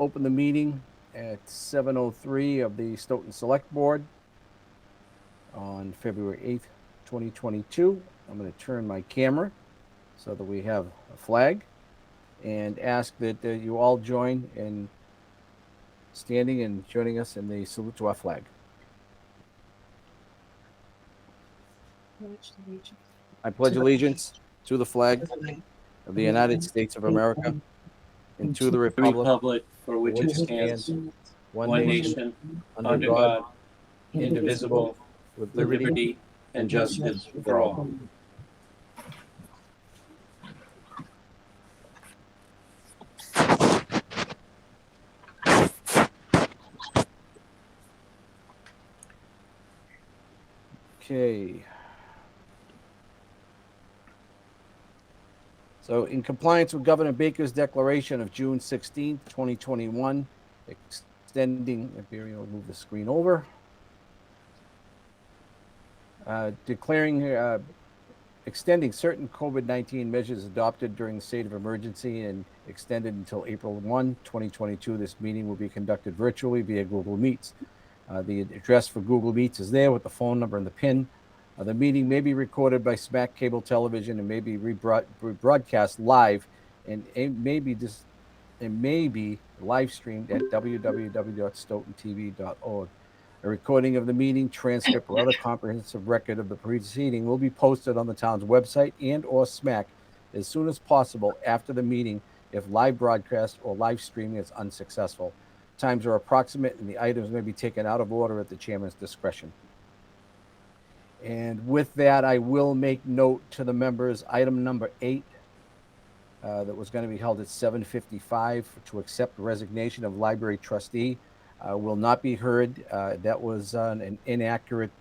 open the meeting at 7:03 of the Stoughton Select Board on February 8th, 2022. I'm going to turn my camera so that we have a flag and ask that you all join in standing and joining us in the salute to our flag. I pledge allegiance to the flag of the United States of America and to the republic for which it stands, one nation, under God, indivisible, with liberty and justice for all. Okay. So in compliance with Governor Baker's declaration of June 16th, 2021, extending, I'll move the screen over, extending certain COVID-19 measures adopted during the state of emergency and extended until April 1, 2022. This meeting will be conducted virtually via Google Meets. The address for Google Meets is there with the phone number and the PIN. The meeting may be recorded by Smack Cable Television and may be rebroadcast live, and it may be live streamed at www.stoughtontv.org. A recording of the meeting, transcript, or other comprehensive record of the proceeding will be posted on the town's website and or Smack as soon as possible after the meeting if live broadcast or live streaming is unsuccessful. Times are approximate and the items may be taken out of order at the chairman's discretion. And with that, I will make note to the members, item number 8, that was going to be held at 7:55 to accept resignation of library trustee, will not be heard. That was an inaccurate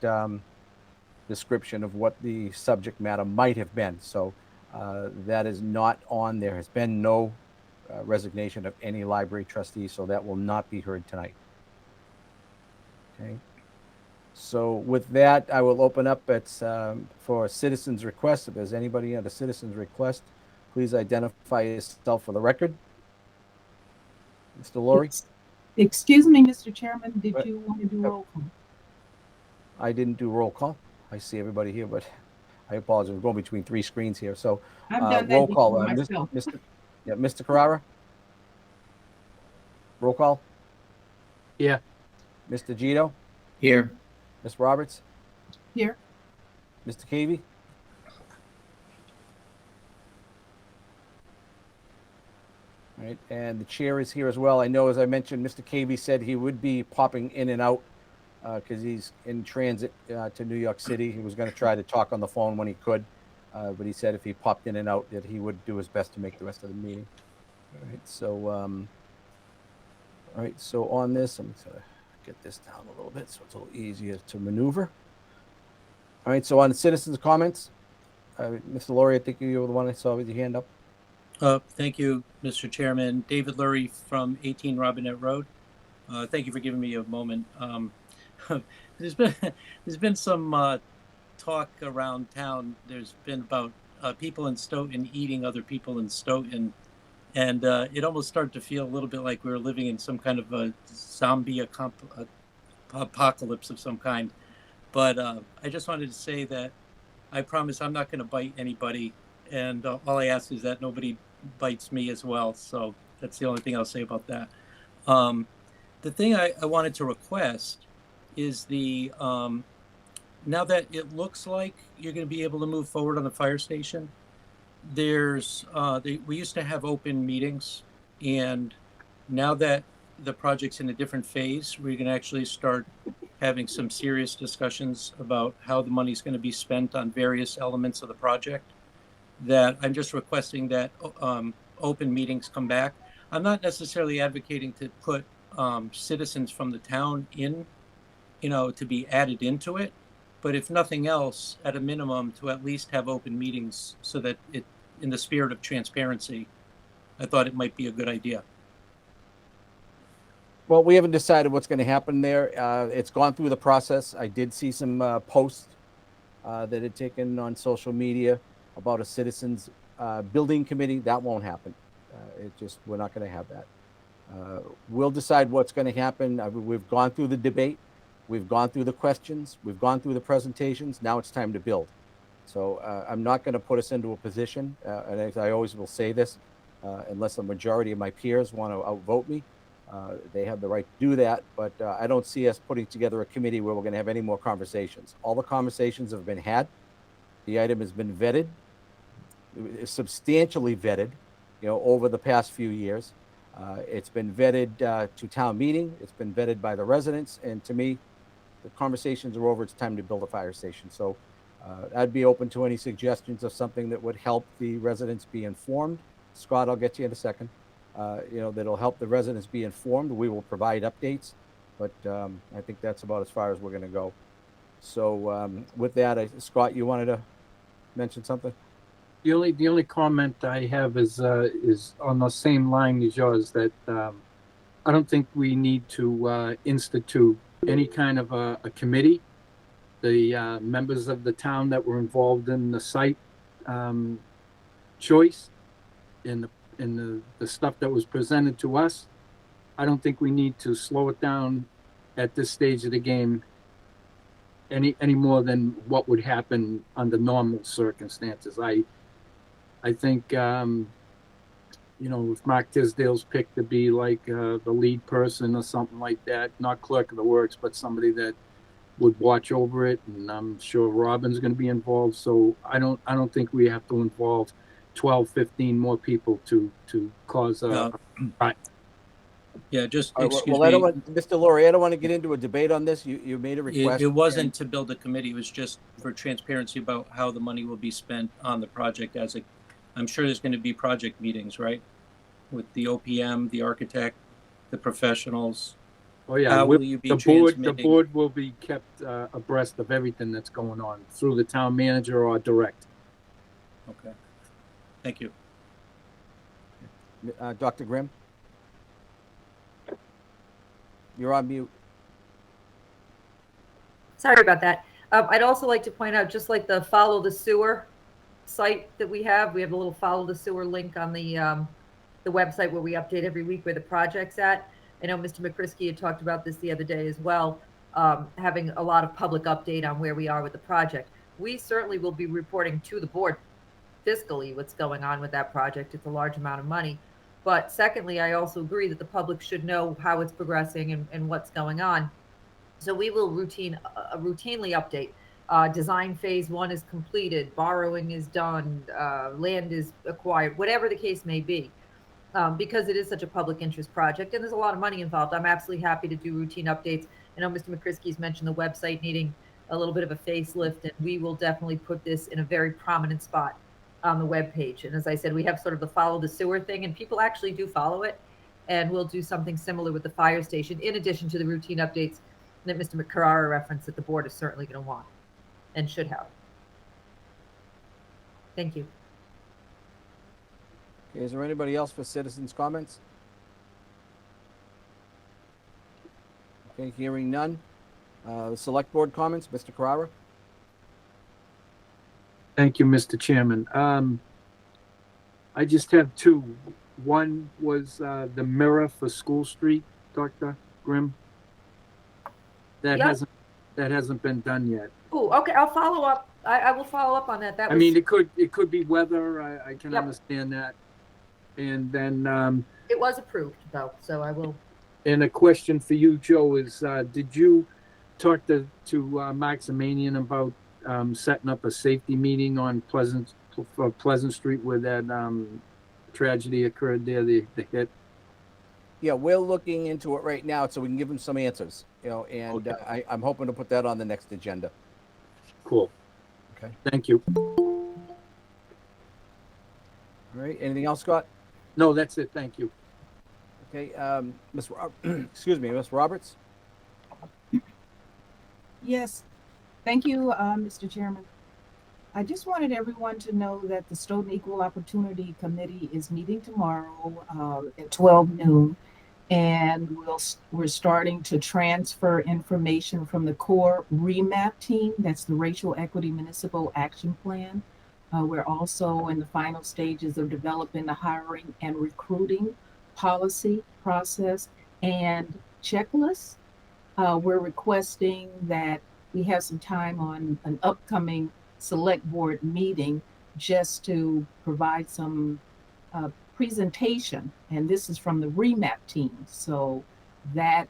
description of what the subject matter might have been. So that is not on. There has been no resignation of any library trustee, so that will not be heard tonight. Okay. So with that, I will open up for citizens' requests. If there's anybody at a citizen's request, please identify yourself for the record. Mr. Laurie? Excuse me, Mr. Chairman, did you want to do roll call? I didn't do roll call. I see everybody here, but I apologize. We're going between 3 screens here. So I've done that roll call. myself. Mr. Carrara? Roll call? Yeah. Mr. Gito? Here. Ms. Roberts? Here. Mr. Cavey? All right, and the chair is here as well. I know, as I mentioned, Mr. Cavey said he would be popping in and out because he's in transit to New York City. He was going to try to talk on the phone when he could, but he said if he popped in and out that he would do his best to make the rest of the meeting. All right, so on this, I'm going to get this down a little bit so it's a little easier to maneuver. All right, so on the citizens' comments, Mr. Laurie, I think you were the one I saw with your hand up. Thank you, Mr. Chairman. David Lurie from 18 Robinette Road. Thank you for giving me a moment. There's been some talk around town. There's been about people in Stoughton eating other people in Stoughton. And it almost started to feel a little bit like we were living in some kind of a zombie apocalypse of some kind. But I just wanted to say that I promise I'm not going to bite anybody. And all I ask is that nobody bites me as well. So that's the only thing I'll say about that. The thing I wanted to request is now that it looks like you're going to be able to move forward on the fire station, we used to have open meetings, and now that the project's in a different phase, we're going to actually start having some serious discussions about how the money's going to be spent on various elements of the project. That I'm just requesting that open meetings come back. I'm not necessarily advocating to put citizens from the town in, to be added into it, but if nothing else, at a minimum, to at least have open meetings so that it, in the spirit of transparency, I thought it might be a good idea. Well, we haven't decided what's going to happen there. It's gone through the process. I did see some posts that had taken on social media about a citizens building committee. That won't happen. We're not going to have that. We'll decide what's going to happen. We've gone through the debate. We've gone through the questions. We've gone through the presentations. Now it's time to build. So I'm not going to put us into a position, and I always will say this, unless a majority of my peers want to outvote me. They have the right to do that, but I don't see us putting together a committee where we're going to have any more conversations. All the conversations have been had. The item has been vetted, substantially vetted, over the past few years. It's been vetted to town meeting. It's been vetted by the residents. And to me, the conversations are over. It's time to build a fire station. So I'd be open to any suggestions of something that would help the residents be informed. Scott, I'll get to you in a second. That'll help the residents be informed. We will provide updates, but I think that's about as far as we're going to go. So with that, Scott, you wanted to mention something? The only comment I have is on the same line as yours, that I don't think we need to institute any kind of a committee. The members of the town that were involved in the site choice in the stuff that was presented to us, I don't think we need to slow it down at this stage of the game any more than what would happen under normal circumstances. I think, if Mark Tisdale's picked to be like the lead person or something like that, not clerk of the works, but somebody that would watch over it, and I'm sure Robin's going to be involved. So I don't think we have to involve 12, 15 more people to cause a. Yeah, just Right, excuse well, me. Mr. Laurie, I don't want to get into a debate on this. You made a request. It wasn't to build a committee. It was just for transparency about how the money will be spent on the project. I'm sure there's going to be project meetings, right? With the OPM, the architect, the professionals. Oh yeah, How will you be the transmitting? board will be kept abreast of everything that's going on through the town manager or direct. Okay. Thank you. Dr. Grimm? You're on mute. Sorry about that. I'd also like to point out, just like the Follow the Sewer site that we have a little Follow the Sewer link on the website where we update every week where the project's at. I know Mr. McCrisky had talked about this the other day as well, having a lot of public update on where we are with the project. We certainly will be reporting to the board fiscally what's going on with that project. It's a large amount of money. But secondly, I also agree that the public should know how it's progressing and what's going on. So we will routinely update. Design phase 1 is completed, borrowing is done, land is acquired, whatever the case may be. Because it is such a public interest project and there's a lot of money involved, I'm absolutely happy to do routine updates. I know Mr. McCrisky's mentioned the website needing a little bit of a facelift, and we will definitely put this in a very prominent spot on the webpage. And as I said, we have sort of the Follow the Sewer thing, and people actually do follow it. And we'll do something similar with the fire station, in addition to the routine updates that Mr. Carrara referenced that the board is certainly going to want and should have. Thank you. Okay, is there anybody else for citizens' comments? Okay, hearing none. Select board comments, Mr. Carrara? Thank you, Mr. Chairman. I just have two. One was the mirror for School Street, Dr. Grimm. That Yep. hasn't been done yet. Oh, okay. I'll follow up. I will follow up on that. I mean, it could be weather. I can Yep. understand that. And then it was approved though, so I will. and a question for you, Joe, is did you talk to Mark Zamanian about setting up a safety meeting on Pleasant Street where that tragedy occurred there, the hit? Yeah, we're looking into it right now so we can give them some answers, and Okay. I'm hoping to put that on the next agenda. Cool. Okay. Thank you. All right, anything else, Scott? No, that's it. Thank you. Okay, excuse me, Ms. Roberts? Yes, thank you, Mr. Chairman. I just wanted everyone to know that the Stoughton Equal Opportunity Committee is meeting tomorrow at 12 noon. And we're starting to transfer information from the core REMAP team. That's the Racial Equity Municipal Action Plan. We're also in the final stages of developing the hiring and recruiting policy, process, and checklist. We're requesting that we have some time on an upcoming select board meeting just to provide some presentation. And this is from the REMAP team. So that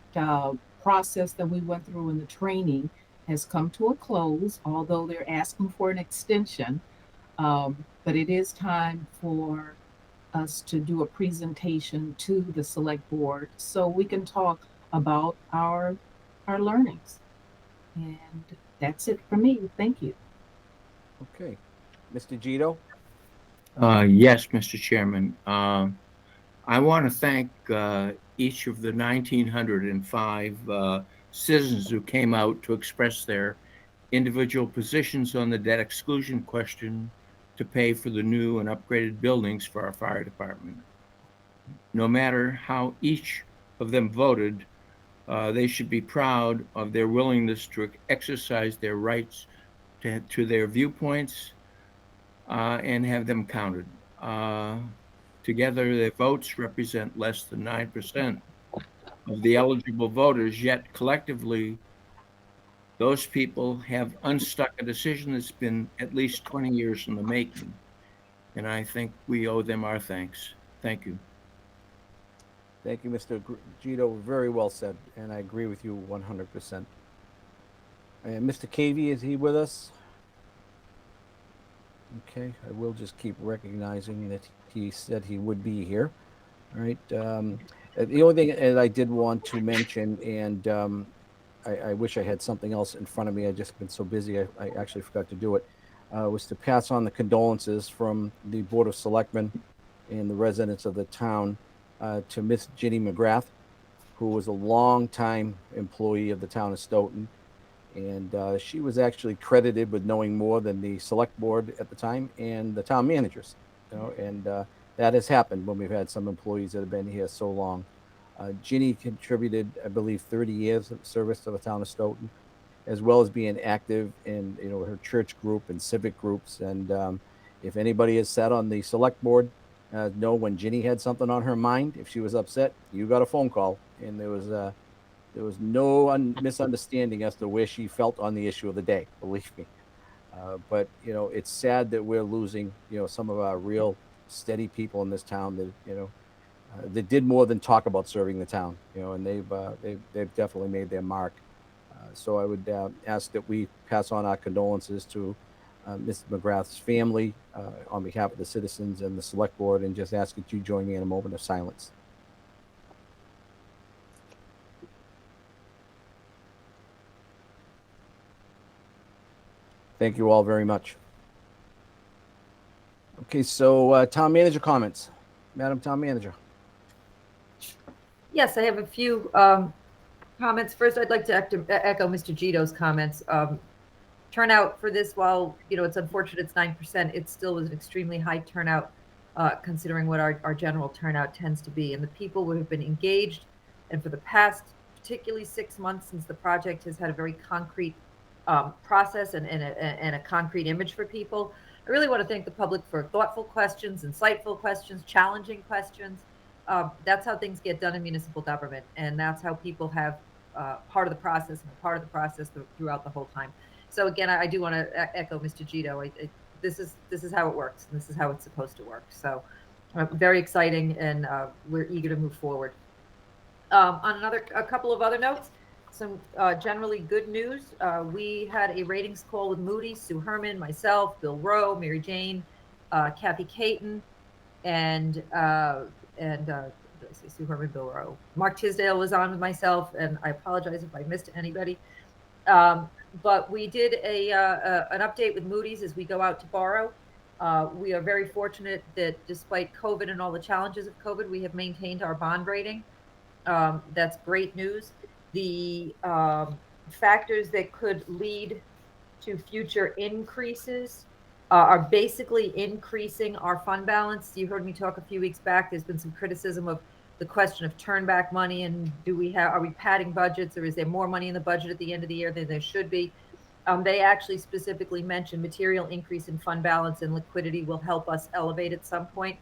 process that we went through in the training has come to a close, although they're asking for an extension. But it is time for us to do a presentation to the select board so we can talk about our learnings. And that's it for me. Thank you. Okay. Mr. Gito? Yes, Mr. Chairman. I want to thank each of the 1,905 citizens who came out to express their individual positions on the debt exclusion question to pay for the new and upgraded buildings for our fire department. No matter how each of them voted, they should be proud of their willingness to exercise their rights to their viewpoints and have them counted. Together, their votes represent less than 9% of the eligible voters, yet collectively, those people have unstuck a decision that's been at least 20 years in the making. And I think we owe them our thanks. Thank you. Thank you, Mr. Gito. Very well said, and I agree with you 100%. And Mr. Cavey, is he with us? Okay, I will just keep recognizing that he said he would be here. All right. The only thing that I did want to mention, and I wish I had something else in front of me. I've just been so busy, I actually forgot to do it, was to pass on the condolences from the Board of Selectmen and the residents of the town to Miss Ginny McGrath, who was a longtime employee of the town of Stoughton. And she was actually credited with knowing more than the select board at the time and the town managers, and that has happened when we've had some employees that have been here so long. Ginny contributed, I believe, 30 years of service to the town of Stoughton, as well as being active in her church group and civic groups. And if anybody has sat on the select board, know when Ginny had something on her mind, if she was upset, you got a phone call, and there was no misunderstanding as to where she felt on the issue of the day, believe me. But it's sad that we're losing some of our real steady people in this town that that did more than talk about serving the town, and they've definitely made their mark. So I would ask that we pass on our condolences to Ms. McGrath's family on behalf of the citizens and the select board, and just ask that you join me in a moment of silence. Thank you all very much. Okay, so town manager comments. Madam Town Manager. Yes, I have a few comments. First, I'd like to echo Mr. Gito's comments. Turnout for this, while it's unfortunate it's 9%, it still was an extremely high turnout considering what our general turnout tends to be. And the people who have been engaged, and for the past particularly 6 months since the project has had a very concrete process and a concrete image for people. I really want to thank the public for thoughtful questions, insightful questions, challenging questions. That's how things get done in municipal government, and that's how people have part of the process and part of the process throughout the whole time. So again, I do want to echo Mr. Gito. This is how it works, and this is how it's supposed to work. So very exciting, and we're eager to move forward. On a couple of other notes, some generally good news. We had a ratings call with Moody's, Sue Herman, myself, Bill Rowe, Mary Jane, Kathy Caton, and did I say Sue Herman, Bill Rowe? Mark Tisdale was on with myself, and I apologize if I missed anybody. But we did an update with Moody's as we go out to borrow. We are very fortunate that despite COVID and all the challenges of COVID, we have maintained our bond rating. That's great news. The factors that could lead to future increases are basically increasing our fund balance. You heard me talk a few weeks back. There's been some criticism of the question of turn back money, and are we padding budgets, or is there more money in the budget at the end of the year than there should be? They actually specifically mentioned material increase in fund balance and liquidity will help us elevate at some point.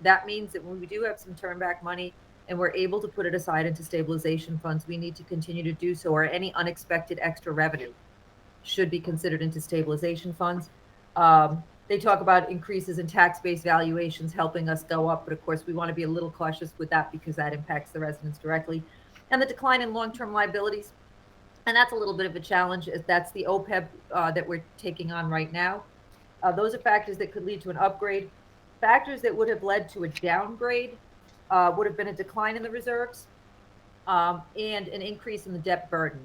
That means that when we do have some turn back money and we're able to put it aside into stabilization funds, we need to continue to do so, or any unexpected extra revenue should be considered into stabilization funds. They talk about increases in tax-based valuations helping us go up, but of course we want to be a little cautious with that because that impacts the residents directly. And the decline in long-term liabilities, and that's a little bit of a challenge. That's the OPEB that we're taking on right now. Those are factors that could lead to an upgrade. Factors that would have led to a downgrade would have been a decline in the reserves and an increase in the debt burden.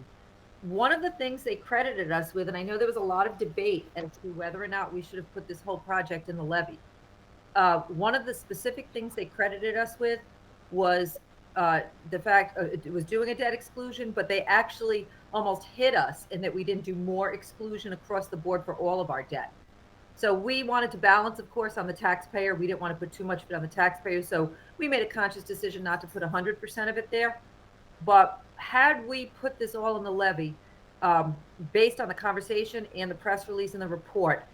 One of the things they credited us with, and I know there was a lot of debate as to whether or not we should have put this whole project in the levy. One of the specific things they credited us with was the fact it was doing a debt exclusion, but they actually almost hit us in that we didn't do more exclusion across the board for all of our debt. So we wanted to balance, of course, on the taxpayer. We didn't want to put too much of it on the taxpayer. So we made a conscious decision not to put 100% of it there. But had we put this all in the levy, based on the conversation and the press release and the report,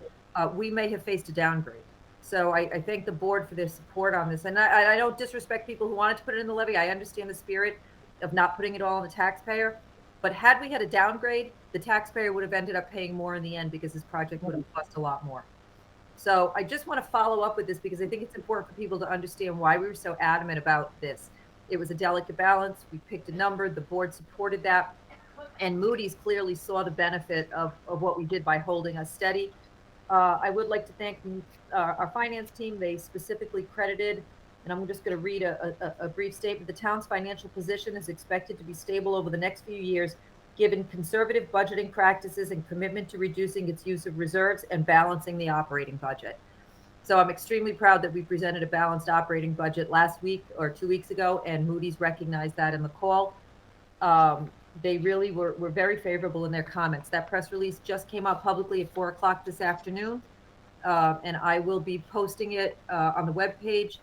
we may have faced a downgrade. So I thank the board for their support on this. And I don't disrespect people who wanted to put it in the levy. I understand the spirit of not putting it all on the taxpayer. But had we had a downgrade, the taxpayer would have ended up paying more in the end because this project would have cost a lot more. So I just want to follow up with this because I think it's important for people to understand why we were so adamant about this. It was a delicate balance. We picked a number. The board supported that. And Moody's clearly saw the benefit of what we did by holding us steady. I would like to thank our finance team. They specifically credited, and I'm just going to read a brief statement. The town's financial position is expected to be stable over the next few years, given conservative budgeting practices and commitment to reducing its use of reserves and balancing the operating budget. So I'm extremely proud that we presented a balanced operating budget last week or 2 weeks ago, and Moody's recognized that in the call. They really were very favorable in their comments. That press release just came out publicly at 4 o'clock this afternoon, and I will be posting it on the webpage.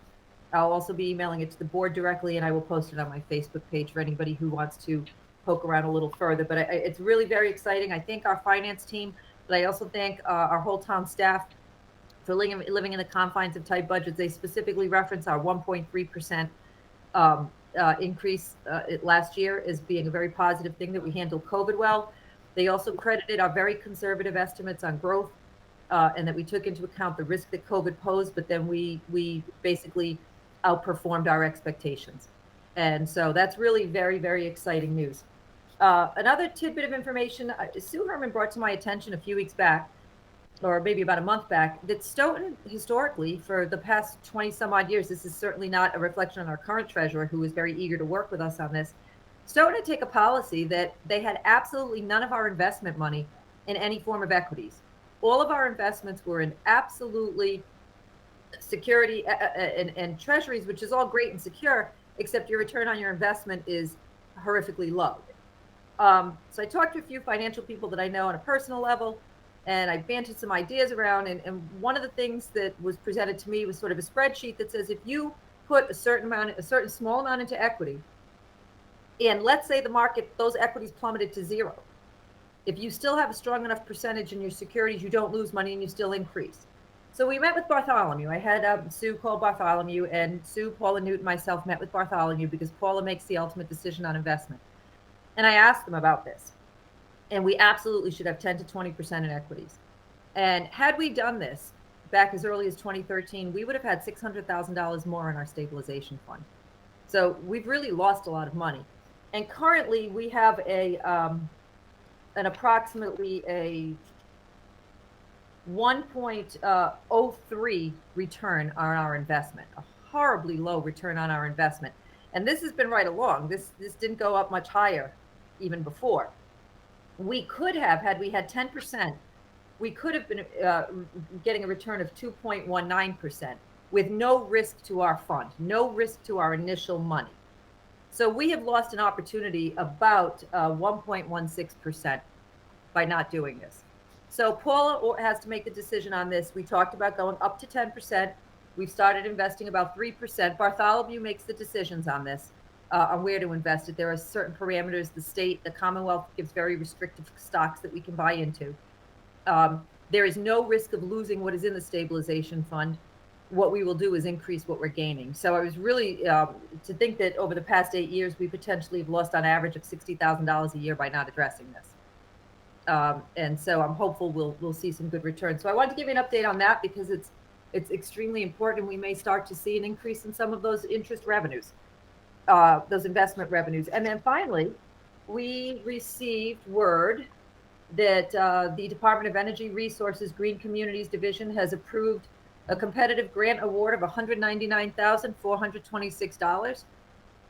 I'll also be emailing it to the board directly, and I will post it on my Facebook page for anybody who wants to poke around a little further. But it's really very exciting. I thank our finance team, but I also thank our whole town staff for living in the confines of tight budgets. They specifically reference our 1.3% increase last year as being a very positive thing, that we handled COVID well. They also credited our very conservative estimates on growth and that we took into account the risk that COVID posed, but then we basically outperformed our expectations. And so that's really very, very exciting news. Another tidbit of information, Sue Herman brought to my attention a few weeks back, or maybe about a month back, that Stoughton historically for the past 20 some odd years, this is certainly not a reflection on our current treasurer, who is very eager to work with us on this. Stoughton had taken a policy that they had absolutely none of our investment money in any form of equities. All of our investments were in absolutely security and treasuries, which is all great and secure, except your return on your investment is horrifically low. So I talked to a few financial people that I know on a personal level, and I bantered some ideas around. And one of the things that was presented to me was sort of a spreadsheet that says if you put a certain small amount into equity, and let's say the market, those equities plummeted to zero, if you still have a strong enough percentage in your securities, you don't lose money and you still increase. So we met with Bartholomew. I had Sue call Bartholomew, and Sue, Paula Newt, and myself met with Bartholomew because Paula makes the ultimate decision on investment. And I asked them about this. And we absolutely should have 10 to 20% in equities. And had we done this back as early as 2013, we would have had $600,000 more in our stabilization fund. So we've really lost a lot of money. And currently we have approximately a 1.03 return on our investment, a horribly low return on our investment. And this has been right along. This didn't go up much higher even before. We could have, had we had 10%, we could have been getting a return of 2.19% with no risk to our fund, no risk to our initial money. So we have lost an opportunity about 1.16% by not doing this. So Paula has to make the decision on this. We talked about going up to 10%. We've started investing about 3%. Bartholomew makes the decisions on this. On where to invest it. There are certain parameters. The state, the Commonwealth gives very restrictive stocks that we can buy into. There is no risk of losing what is in the stabilization fund. what we will do is increase what we're gaining. So I was really to think that over the past 8 years, we potentially have lost on average of $60,000 a year by not addressing this. And so I'm hopeful we'll see some good returns. So I wanted to give you an update on that because it's extremely important. We may start to see an increase in some of those interest revenues, those investment revenues. And then finally, we received word that the Department of Energy Resources Green Communities Division has approved a competitive grant award of $199,426.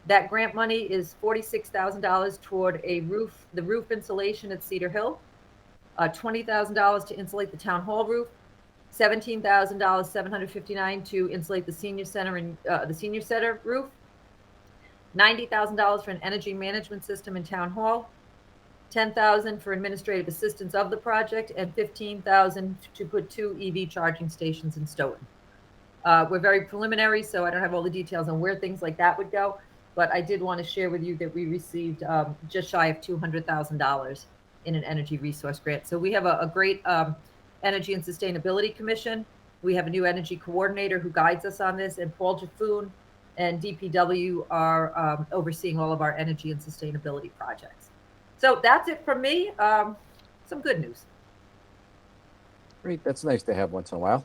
That grant money is $46,000 toward the roof insulation at Cedar Hill, $20,000 to insulate the town hall roof, $17,759 to insulate the senior center and the senior center roof, $90,000 for an energy management system in town hall, $10,000 for administrative assistance of the project, and $15,000 to put 2 EV charging stations in Stoughton. We're very preliminary, so I don't have all the details on where things like that would go, but I did want to share with you that we received just shy of $200,000 in an energy resource grant. So we have a great Energy and Sustainability Commission. We have a new energy coordinator who guides us on this, and Paul Jaffoon and DPW are overseeing all of our energy and sustainability projects. So that's it from me. Some good news. Great. That's nice to have once in a while.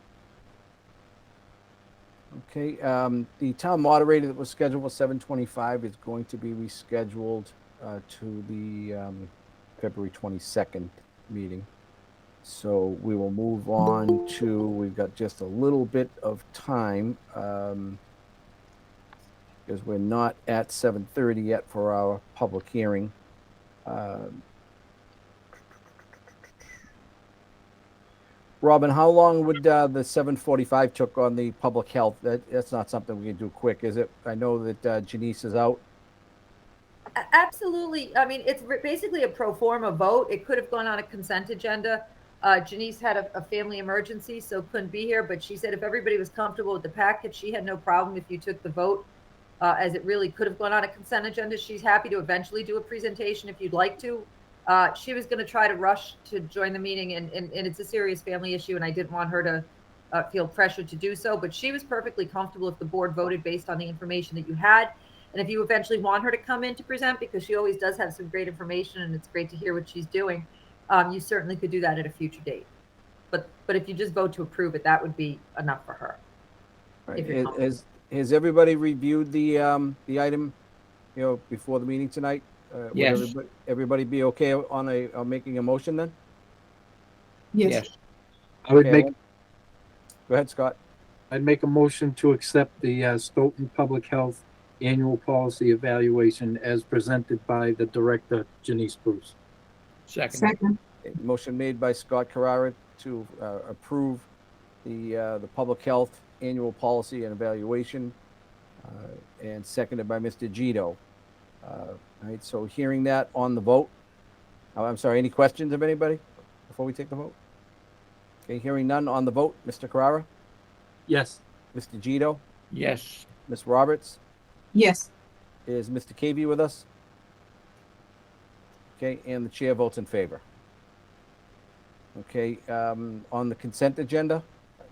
Okay. The town moderator that was scheduled for 7:25 is going to be rescheduled to the February 22nd meeting. So we will move on to, we've got just a little bit of time because we're not at 7:30 yet for our public hearing. Robin, how long would the 7:45 took on the public health? That's not something we can do quick, is it? I know that Janice is out. Absolutely. I mean, it's basically a pro forma vote. It could have gone on a consent agenda. Janice had a family emergency, so couldn't be here, but she said if everybody was comfortable with the package, she had no problem if you took the vote, as it really could have gone on a consent agenda. She's happy to eventually do a presentation if you'd like to. She was going to try to rush to join the meeting, and it's a serious family issue, and I didn't want her to feel pressured to do so, but she was perfectly comfortable if the board voted based on the information that you had. And if you eventually want her to come in to present, because she always does have some great information and it's great to hear what she's doing, you certainly could do that at a future date. But if you just vote to approve it, that would be enough for her. Right. Has everybody reviewed the item, before the meeting tonight? Yes. Would everybody be okay on making a motion then? Yes. I would Okay, make, Go ahead, Scott. I'd make a motion to accept the Stoughton Public Health Annual Policy Evaluation as presented by the Director, Janice Bruce. Second. Motion made by Scott Carrara to approve the public health annual policy and evaluation, and seconded by Mr. Gito. All right, so hearing that on the vote, I'm sorry, any questions of anybody before we take the vote? Okay, hearing none on the vote, Mr. Carrara, Yes. Mr. Gito, Yes. Ms. Roberts, Yes. is Mr. Cavey with us? Okay, and the chair votes in favor. Okay, on the consent agenda,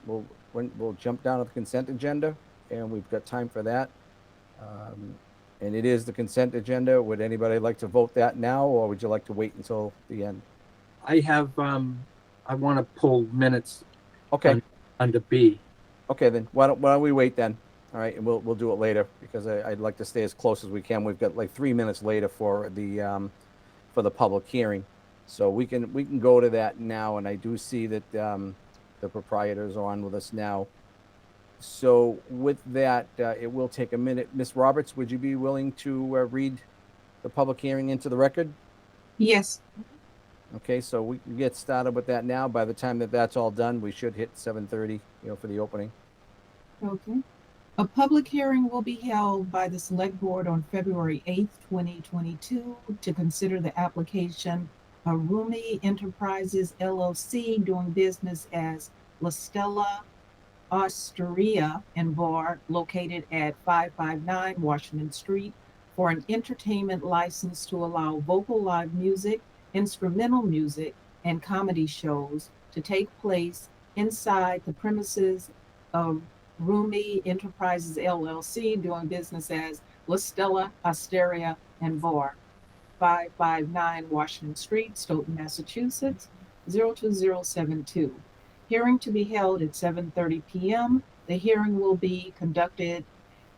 we'll jump down to the consent agenda, and we've got time for that. And it is the consent agenda. Would anybody like to vote that now, or would you like to wait until the end? I have, I want to pull minutes Okay, under B. okay, then why don't we wait then? All right, and we'll do it later because I'd like to stay as close as we can. We've got like 3 minutes later for the public hearing, so we can go to that now. And I do see that the proprietors are on with us now. So with that, it will take a minute. Ms. Roberts, would you be willing to read the public hearing into the record? Yes. Okay, so we can get started with that now. By the time that's all done, we should hit 7:30, for the opening. Okay. A public hearing will be held by the Select Board on February 8th, 2022 to consider the application of Rumi Enterprises LLC doing business as La Stella Osteria and Bar located at 559 Washington Street for an entertainment license to allow vocal live music, instrumental music, and comedy shows to take place inside the premises of Rumi Enterprises LLC, doing business as La Stella Osteria and Bar, 559 Washington Street, Stoughton, Massachusetts, 02072. Hearing to be held at 7:30 p.m. The hearing will be conducted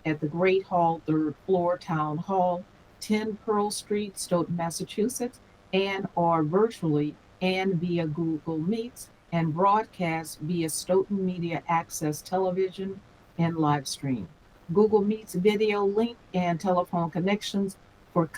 at the Great Hall, third floor, Town Hall, 10 Pearl Street, Stoughton, Massachusetts, and or virtually and via Google Meets and broadcast via Stoughton Media Access Television and live stream. Google Meets video link and telephone connections for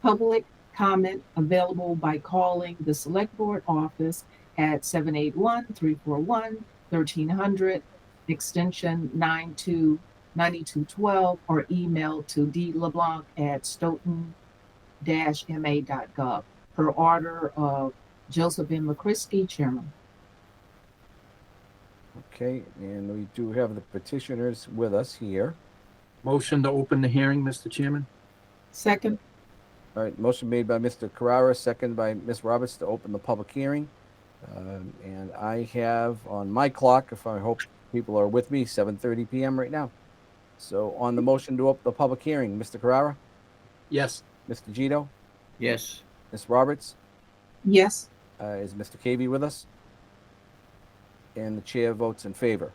public comment available by calling the Select Board office at 781-341-1300, extension 9212, or email to dleblanc@stoughton-ma.gov. Per order of Joseph M. McCrisky, Chairman. Okay, and we do have the petitioners with us here. Motion to open the hearing, Mr. Chairman. Second. All right, motion made by Mr. Carrara, second by Ms. Roberts to open the public hearing. And I have on my clock, if I hope people are with me, 7:30 p.m. right now. So on the motion to open the public hearing, Mr. Carrara, Yes. Mr. Gito, Yes. Ms. Roberts, Yes. is Mr. Cavey with us? And the chair votes in favor.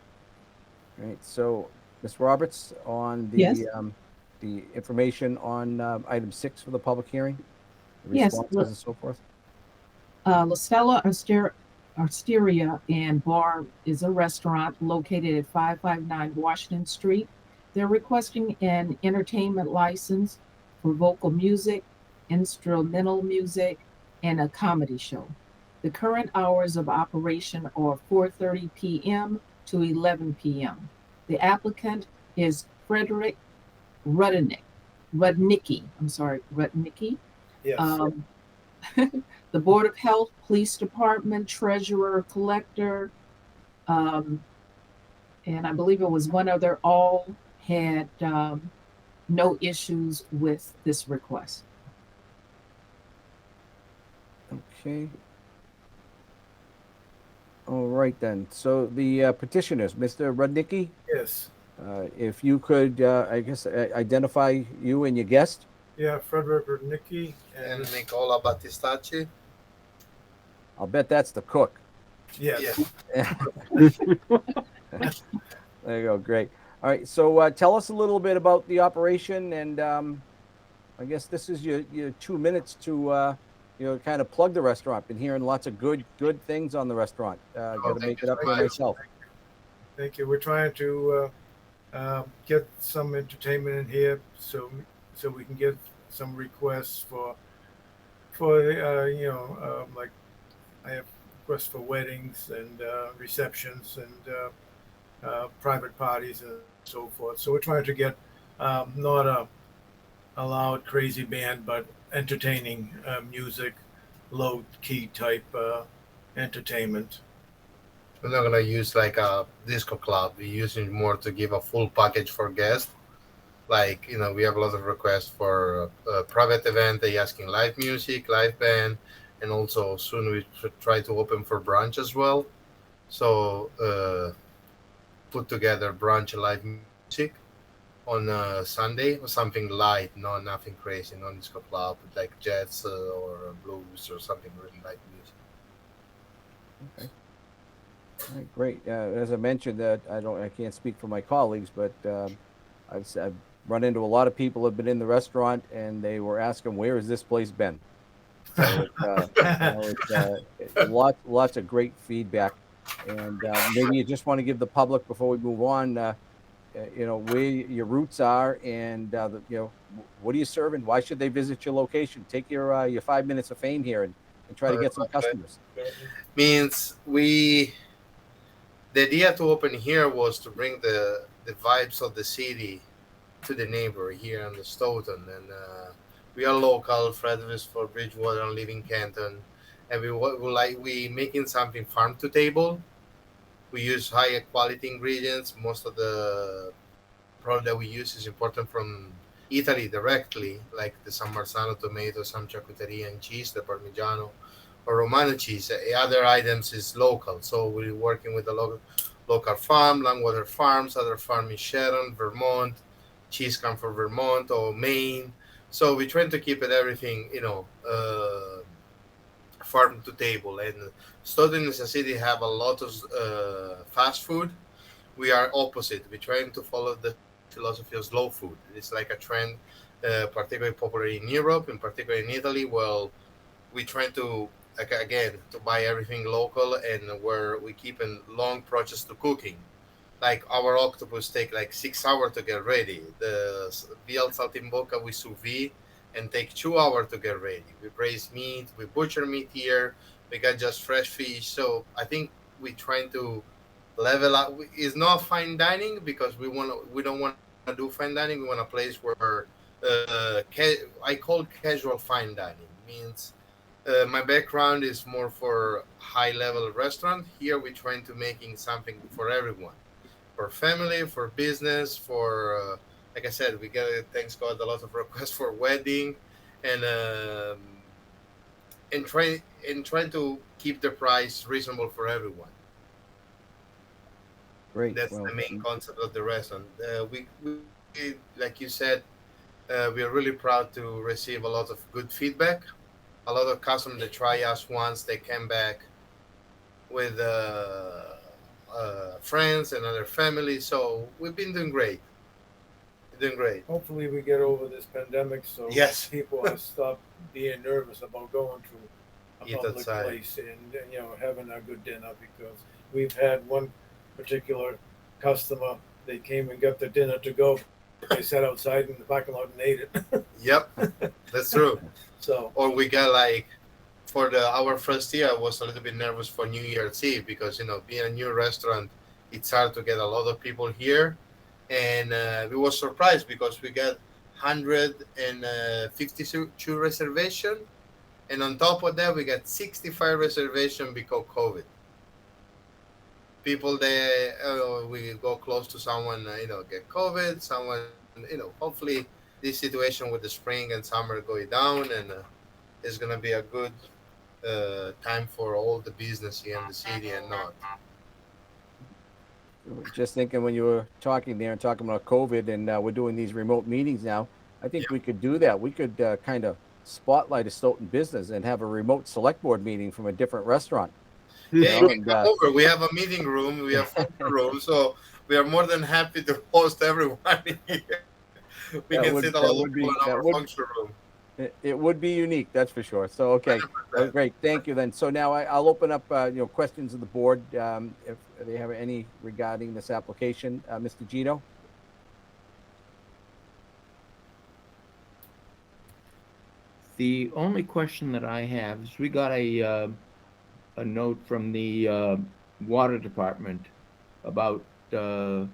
All right, so Ms. Roberts, on Yes. the information on item 6 for the public hearing, the Yes, responses and so forth. La Stella Osteria and Bar is a restaurant located at 559 Washington Street. They're requesting an entertainment license for vocal music, instrumental music, and a comedy show. The current hours of operation are 4:30 p.m. to 11 p.m. The applicant is Frederick Rudnicki. Yes. The Board of Health, Police Department, Treasurer, Collector, and I believe it was one other, all had no issues with this request. Okay. All right then. So the petitioners, Mr. Rudnicki, Yes. if you could, I guess, identify you and your guest. Yeah, Frederick Rudnicki and and Nicola Battistacci. I'll bet that's the cook. yes. There you go. Great. All right. So tell us a little bit about the operation, and I guess this is your 2 minutes to kind of plug the restaurant. Been hearing lots of good things on the restaurant. Got to thank make you it up so here much. myself. Thank you. We're trying to get some entertainment in here, so we can get some requests for like I have requests for weddings and receptions and private parties and so forth. So we're trying to get not a loud, crazy band, but entertaining music, low key type entertainment. We're not gonna use like a disco club. We're using more to give a full package for guests. Like we have a lot of requests for a private event. They asking live music, live band, and also soon we should try to open for brunch as well. So put together brunch and live music on a Sunday or something light, nothing crazy, no disco club like jazz or blues or something really light music. Okay. All right, great. As I mentioned, that I can't speak for my colleagues, but I've run into a lot of people who've been in the restaurant, and they were asking, "Where has this place been?" So lots of great feedback, and maybe you just want to give the public, before we move on, where your roots are, and what are you serving? Why should they visit your location? Take your 5 minutes of fame here and try to get some customers. Means the idea to open here was to bring the vibes of the city to the neighbor here in the Stoughton, and we are local. Fred is for Bridgewater and live in Canton, and we making something farm to table. We use higher quality ingredients. Most of the product that we use is imported from Italy directly, like the San Marzano tomato, some charcuteria and cheese, the Parmigiano or Romano cheese. Other items is local, so we're working with the local farm, Langwater Farms, other farm in Sharon, Vermont, cheese come from Vermont or Maine. So we try to keep it everything, farm to table. And Stoughton is a city have a lot of fast food. We are opposite. We're trying to follow the philosophy of slow food. It's like a trend, particularly popular in Europe, and particularly in Italy. Well, we try to again to buy everything local, and where we keep a long process to cooking. Like our octopus take like 6 hours to get ready. The veal saltimbocca we sous vide and take 2 hours to get ready. We braise meat, we butcher meat here. We got just fresh fish. So I think we trying to level up. It's not fine dining because we don't want to do fine dining. We want a place where I call casual fine dining. Means my background is more for high level restaurant. Here we're trying to making something for everyone, for family, for business, for like I said, we get thanks God a lot of requests for wedding, and um, trying to keep the price reasonable for everyone. Great. That's Well, the main concept of the restaurant. We like you said, we are really proud to receive a lot of good feedback. A lot of customers that try us once, they came back with friends and other families. So we've been doing great. Doing great. Hopefully, we get over this pandemic so Yes. people will stop being nervous about going to a Eat public outside. place and having a good dinner, because we've had one particular customer. They came and got the dinner to go. They sat outside in the parking lot and ate it. Yep, that's true. So Or we got like for the our first year, I was a little bit nervous for New Year's Eve because being a new restaurant, it's hard to get a lot of people here, and we was surprised because we got 152 reservation, and on top of that, we got 65 reservation because COVID. People there, we go close to someone, get COVID. Someone, hopefully this situation with the spring and summer going down, and it's gonna be a good time for all the business here in the city and not. just thinking when you were talking there and talking about COVID, and we're doing these remote meetings now, I think we could do that. We could kind of spotlight a Stoughton business and have a remote select board meeting from a different restaurant. Hey, know, we and, come over. We have a meeting room. We have a room, so we are more than happy to host everyone here. We That can would- sit a that lot of would be- people in that our would- function room. It would be unique, that's for sure. So, okay, great, thank you then. So now I'll open up, questions of the board, if they have any regarding this application. Mr. Gino? The only question that I have is we got a note from the water department about a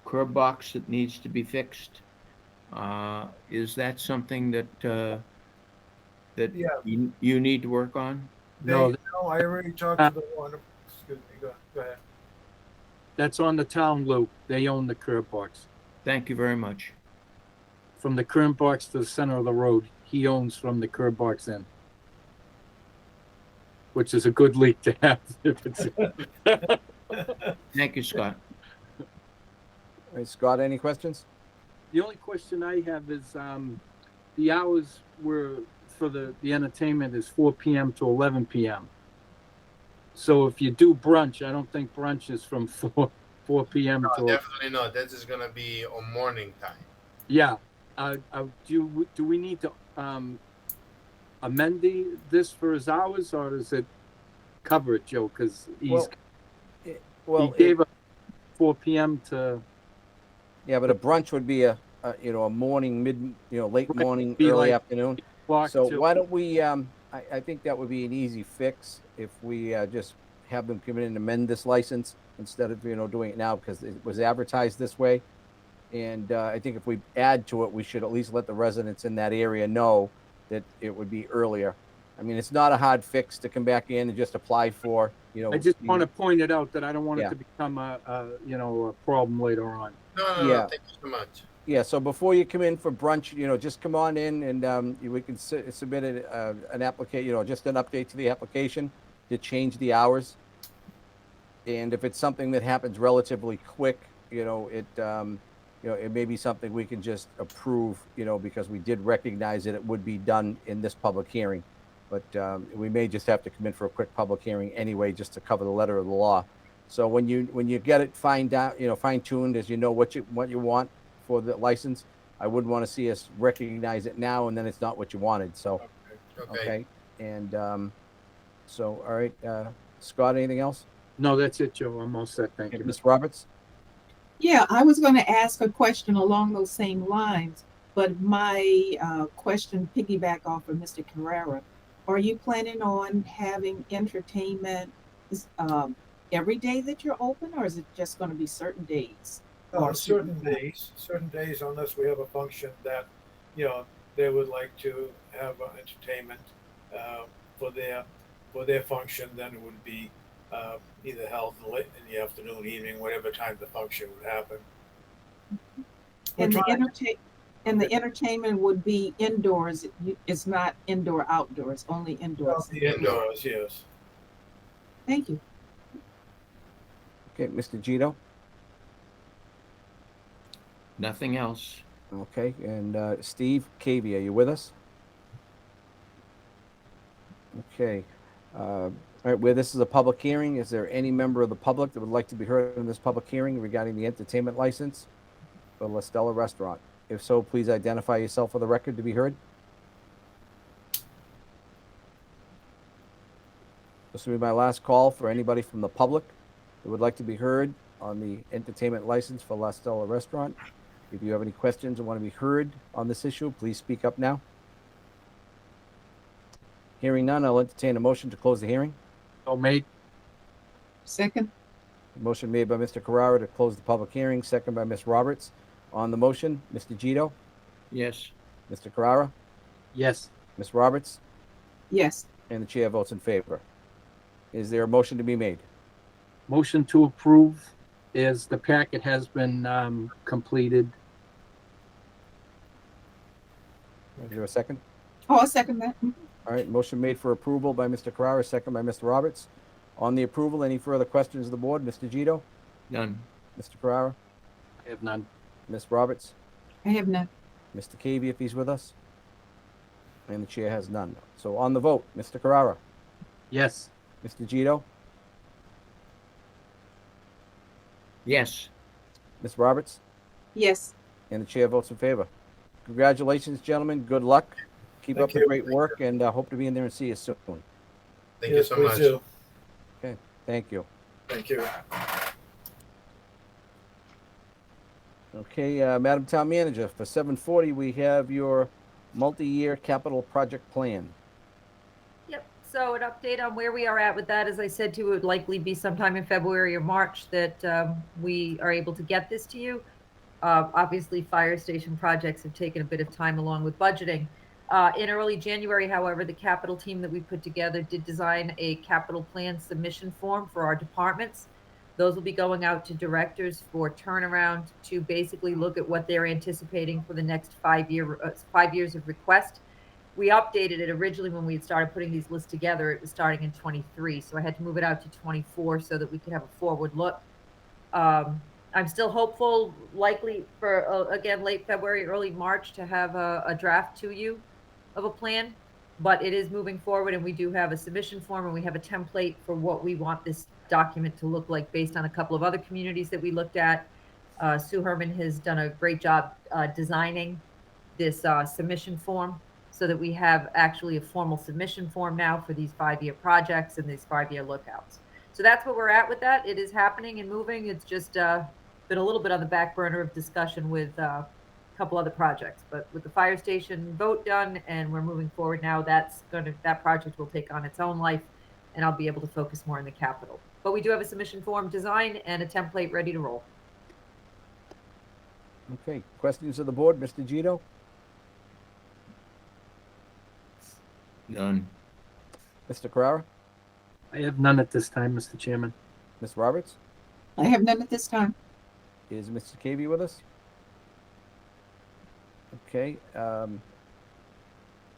curb box that needs to be fixed. Is that something that Yeah. you need to work on? No, I already talked to the one. Excuse me. Go ahead. that's on the town loop. They own the curb box. Thank you very much. From the curb box to the center of the road, he owns from the curb box in. Which is a good leak to have. If it's, Thank you, Scott. All right, Scott, any questions? the only question I have is the hours were for the entertainment is 4 p.m. to 11 p.m. So if you do brunch, I don't think brunch is from 4 p.m. No, to definitely not. That is gonna be on morning time. yeah. Do we need to amend this for his hours, or does it cover it, Joe? Because Well, he gave a 4 p.m. to yeah, but a brunch would be a morning, late morning, Be early like afternoon. clock So to, why don't we, I think that would be an easy fix if we just have them come in and amend this license instead of, doing it now, because it was advertised this way. And I think if we add to it, we should at least let the residents in that area know that it would be earlier. I mean, it's not a hard fix to come back in and just apply for, I just want to point it out that I don't want Yeah. it to become a problem later on. No, Yeah. thank you so much. Yeah, so before you come in for brunch, just come on in and we can submit an application, just an update to the application. to change the hours. And if it's something that happens relatively quick, it may be something we can just approve, because we did recognize that it would be done in this public hearing. But we may just have to come in for a quick public hearing anyway, just to cover the letter of the law. So when you get it fine tuned, as you know what you want for the license, I wouldn't want to see us recognize it now and then it's not what you wanted. So okay, and so all right, Scott, anything else? No, that's it, Joe. I'm all set. Thank you. Ms. Roberts? Yeah, I was going to ask a question along those same lines, but my question piggyback off of Mr. Carrera. Are you planning on having entertainment every day that you're open, or is it just going to be certain days? Or Certain days, unless we have a function that, they would like to have entertainment for their function, then it would be either held late in the afternoon, evening, whatever time the function would happen. And the entertainment would be indoors. It's not indoor outdoors, only indoors. The indoors, yes. Thank you. Okay, Mr. Gito? Nothing else. Okay, and Steve Cavey, are you with us? Okay. All right, where this is a public hearing, is there any member of the public that would like to be heard in this public hearing regarding the entertainment license for La Stella Restaurant? If so, please identify yourself for the record to be heard. This will be my last call for anybody from the public that would like to be heard on the entertainment license for La Stella Restaurant. If you have any questions or want to be heard on this issue, please speak up now. Hearing none, I'll entertain a motion to close the hearing. So made. Second. Motion made by Mr. Carrara to close the public hearing, second by Ms. Roberts. On the motion, Mr. Gito, Yes. Mr. Carrara, Yes. Ms. Roberts, Yes. and the chair votes in favor. Is there a motion to be made? Motion to approve is the packet has been completed. Is there a second? Oh, I'll second that. All right, motion made for approval by Mr. Carrara, second by Mr. Roberts. On the approval, any further questions of the board? Mr. Gito, None. Mr. Carrara, I have none. Ms. Roberts, I have none. Mr. Cavey, if he's with us. And the chair has none. So on the vote, Mr. Carrara, Yes. Mr. Gito, Yes. Ms. Roberts, Yes. and the chair votes in favor. Congratulations, gentlemen. Good luck. Keep Thank up the you. great work, and hope to be in there and see you soon. Thank you so much. Do. Okay, thank you. Thank you. Okay, Madam Town Manager, for 740, we have your multi-year capital project plan. Yep, so an update on where we are at with that. As I said to you, it would likely be sometime in February or March that we are able to get this to you. Obviously, fire station projects have taken a bit of time along with budgeting. In early January, however, the capital team that we put together did design a capital plan submission form for our departments. Those will be going out to directors for turnaround to basically look at what they're anticipating for the next 5 years of request. We updated it originally when we had started putting these lists together. It was starting in 23, so I had to move it out to 24 so that we could have a forward look. I'm still hopeful, likely for, again, late February, early March to have a draft to you of a plan, but it is moving forward, and we do have a submission form and we have a template for what we want this document to look like based on a couple of other communities that we looked at. Sue Herman has done a great job designing this submission form so that we have actually a formal submission form now for these 5-year projects and these 5-year lookouts. So that's where we're at with that. It is happening and moving. It's just been a little bit on the back burner of discussion with a couple other projects, but with the fire station vote done and we're moving forward now, that project will take on its own life and I'll be able to focus more on the capital. But we do have a submission form design and a template ready to roll. Okay, questions of the board, Mr. Gito, None. Mr. Carrara, I have none at this time, Mr. Chairman. Ms. Roberts? I have none at this time. Is Mr. Cavey with us? Okay,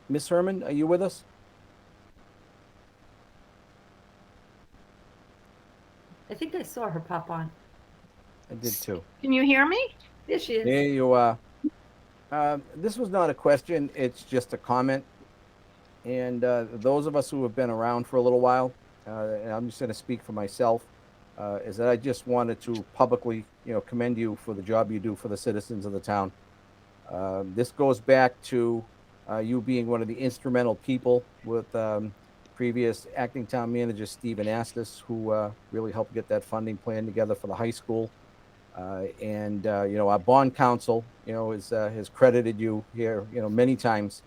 Ms. Herman, are you with us? I think I saw her pop on. I did too. Can you hear me? There she is. There you are. This was not a question, it's just a comment. And those of us who have been around for a little while, and I'm just going to speak for myself, is that I just wanted to publicly, commend you for the job you do for the citizens of the town. This goes back to you being one of the instrumental people with previous acting town manager Stephen Astis, who really helped get that funding plan together for the high school. And our bond counsel, has credited you here, many times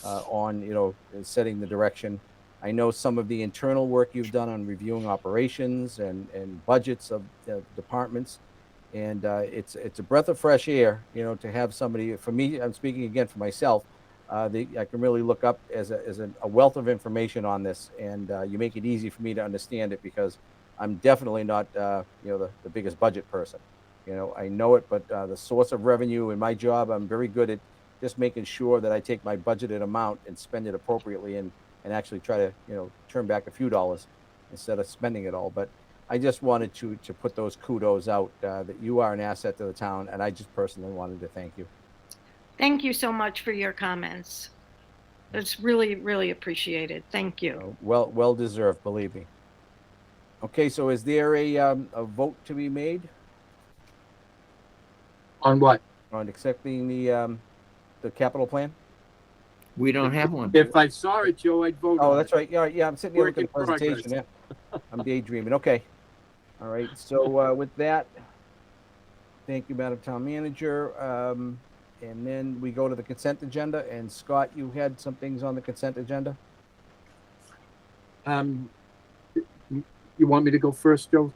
on, setting the direction. I know some of the internal work you've done on reviewing operations and budgets of departments. And it's a breath of fresh air, to have somebody. For me, I'm speaking again for myself. I can really look up as a wealth of information on this, and you make it easy for me to understand it, because I'm definitely not, the biggest budget person. I know it, but the source of revenue in my job, I'm very good at just making sure that I take my budgeted amount and spend it appropriately, and actually try to, turn back a few dollars instead of spending it all. But I just wanted to put those kudos out, that you are an asset to the town, and I just personally wanted to thank you. Thank you so much for your comments. It's really, really appreciated. Thank you. Well deserved, believe me. Okay, so is there a vote to be made On what? on accepting the capital plan? We don't have one. If I saw it, Joe, I'd vote Oh, on that's it. right. Yeah, I'm sitting here Work looking at the in progress. presentation. Yeah, I'm daydreaming. Okay. All right. So with that, thank you, Madam Town Manager. And then we go to the consent agenda. And Scott, you had some things on the consent agenda? You want me to go first, Joe?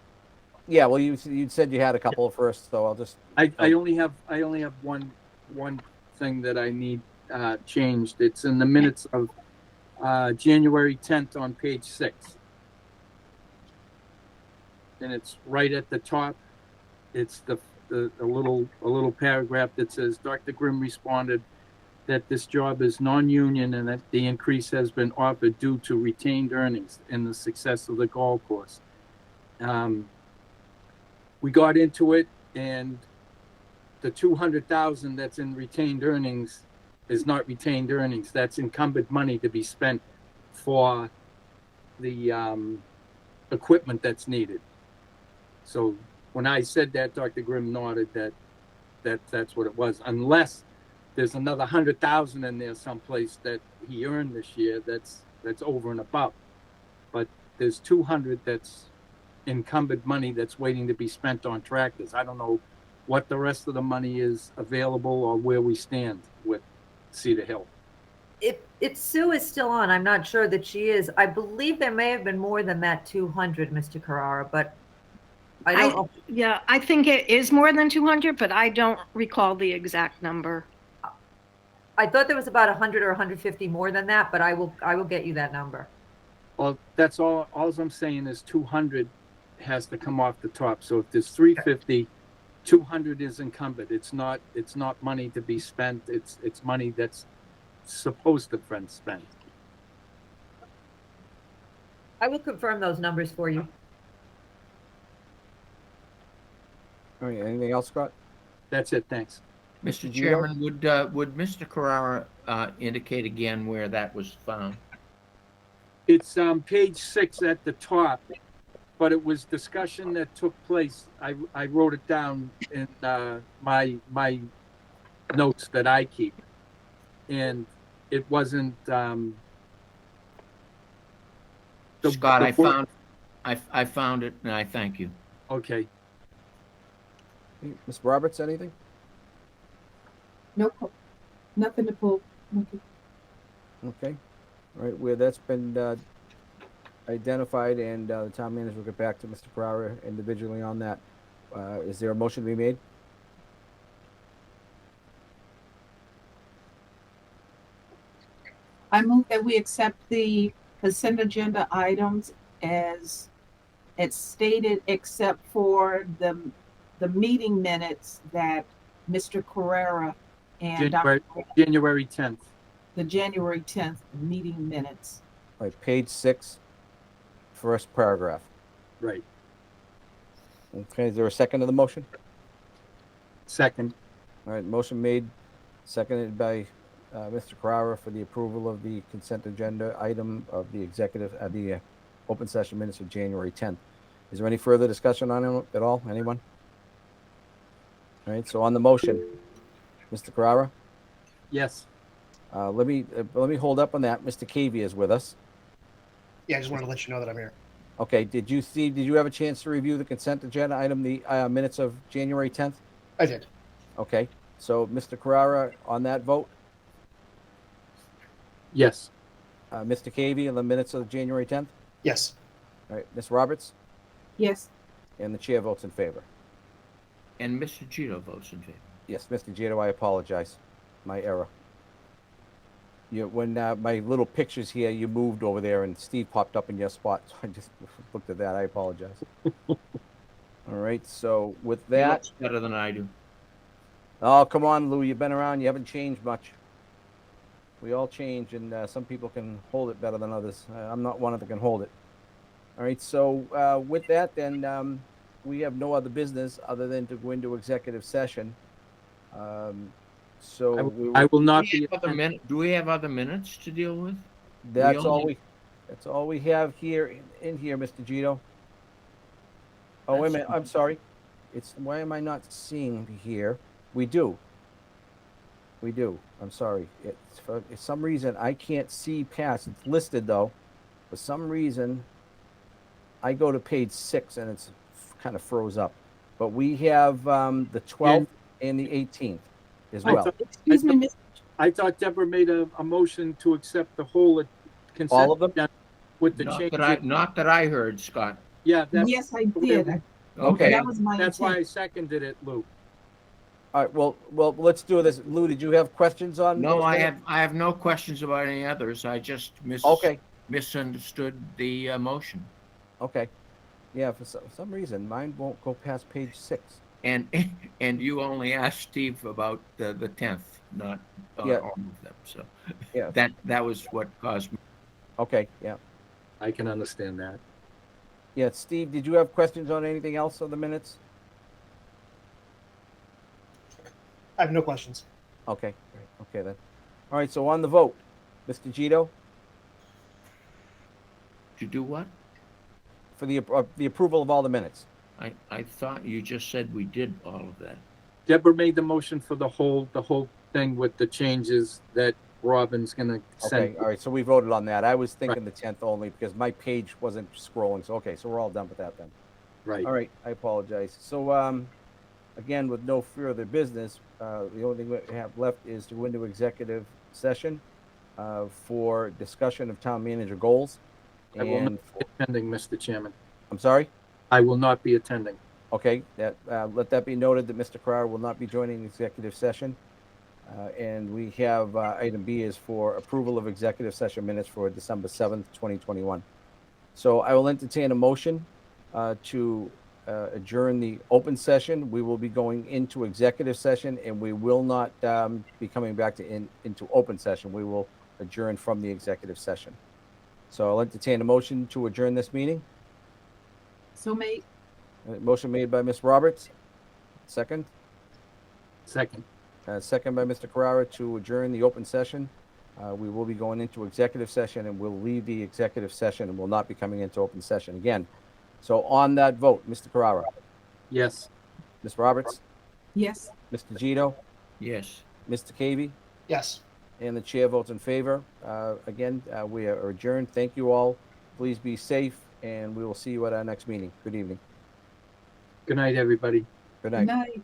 Yeah. Well, you said you had a couple first, so I'll just. I only have one thing that I need changed. It's in the minutes of January 10th on page 6. And it's right at the top. It's a little paragraph that says Dr. Grimm responded that this job is non-union and that the increase has been offered due to retained earnings and the success of the golf course. We got into it, and the $200,000 that's in retained earnings is not retained earnings. That's encumbered money to be spent for the equipment that's needed. So when I said that, Dr. Grimm nodded that's what it was. Unless there's another $100,000 in there someplace that he earned this year that's over and above. But there's $200 that's encumbered money that's waiting to be spent on tractors. I don't know what the rest of the money is available or where we stand with Cedar Hill. If Sue is still on, I'm not sure that she is. I believe there may have been more than that 200, Mr. Carrara, but I don't know. Yeah, I think it is more than 200, but I don't recall the exact number. I thought there was about 100 or 150 more than that, but I will get you that number. Well, that's all I'm saying is 200 has to come off the top. So if there's 350, 200 is encumbered. It's not money to be spent. It's money that's supposed to be spent. I will confirm those numbers for you. All right. Anything else, Scott? That's it. Thanks. Mr. Chairman, would Mr. Carrara indicate again where that was found? It's page 6 at the top, but it was discussion that took place. I wrote it down in my notes that I keep, and it wasn't. Scott, I found it, and I thank you. Okay. Ms. Roberts, anything? Nope. Nothing to pull. Okay. Okay. All right. Where that's been identified, and the town manager will get back to Mr. Carrara individually on that. Is there a motion to be made? I move that we accept the consent agenda items as it's stated, except for the meeting minutes that Mr. Carrara and January 10th. the January 10th meeting minutes. All right. Page 6, first paragraph. Right. Okay, is there a second to the motion? Second. All right, motion made, seconded by Mr. Carrara for the approval of the consent agenda item of the executive, the open session minutes of January 10th. Is there any further discussion on it at all? Anyone? All right, so on the motion, Mr. Carrara, Yes. let me hold up on that. Mr. Cavey is with us. Yeah, I just wanted to let you know that I'm here. Okay, did you have a chance to review the consent agenda item, the minutes of January 10th? I did. Okay, so Mr. Carrara, on that vote, Yes. Mr. Cavey, on the minutes of January 10th? Yes. All right, Ms. Roberts, Yes. and the chair votes in favor. And Mr. Gito votes in favor. Yes, Mr. Gito, I apologize. My error. When my little pictures here, you moved over there and Steve popped up in your spot. So I just looked at that. I apologize. All right, so with He that. looks better than I do. Oh, come on, Lou. You've been around. You haven't changed much. We all change, and some people can hold it better than others. I'm not one of them that can hold it. All right, so with that, then we have no other business other than to go into executive session. So I will not Do we be. have other do we have other minutes to deal with? that's only- all we have here in here, Mr. Gito. Oh, wait a minute. I'm sorry. Why am I not seeing here? We do. I'm sorry. It's for some reason I can't see past. It's listed though. For some reason, I go to page 6 and it's kind of froze up. But we have the 12th and the 18th as I well. thought- Excuse me, Miss. I thought Deborah made a motion to accept the whole consent. All of them? agenda with the Not changes. that I heard, Scott. Yeah, Yes, I did. Okay. That was my that's why I intent. seconded it, Lou. All right. Well, let's do this. Lou, did you have questions on? No, those I minutes? have no questions about any others. I just Okay. misunderstood the motion. Okay. Yeah. For some reason, mine won't go past page 6. And you only asked Steve about the 10th, not Yeah. all of them. So Yeah. that was what caused me. Okay. Yeah. I can understand that. Yeah. Steve, did you have questions on anything else on the minutes? I have no questions. Okay. Okay then. All right. So on the vote, Mr. Gito, To do what? for the approval of all the minutes. I thought you just said we did all of that. Deborah made the motion for the whole thing with the changes that Robin's gonna send. Okay. All right. So we voted on that. I was thinking the 10th only because my page wasn't scrolling. So okay. So we're all done with that then. Right. All right. I apologize. So again, with no further business, the only thing we have left is to go into executive session for discussion of town manager goals. I will not And be attending, Mr. Chairman. I'm sorry. I will not be attending. Okay, that let that be noted that Mr. Carrara will not be joining the executive session. And we have item B is for approval of executive session minutes for December 7th, 2021. So I will entertain a motion to adjourn the open session. We will be going into executive session and we will not be coming back into open session. We will adjourn from the executive session. So I'll entertain a motion to adjourn this meeting. So made. Motion made by Ms. Roberts. Second. Second. Second by Mr. Carrara to adjourn the open session. We will be going into executive session and we'll leave the executive session and will not be coming into open session again. So on that vote, Mr. Carrara, Yes. Ms. Roberts, Yes. Mr. Gito, Yes. Mr. Cavey, Yes. and the chair votes in favor. Again, we are adjourned. Thank you all. Please be safe and we will see you at our next meeting. Good evening. Good night, everybody. Good Good night. night.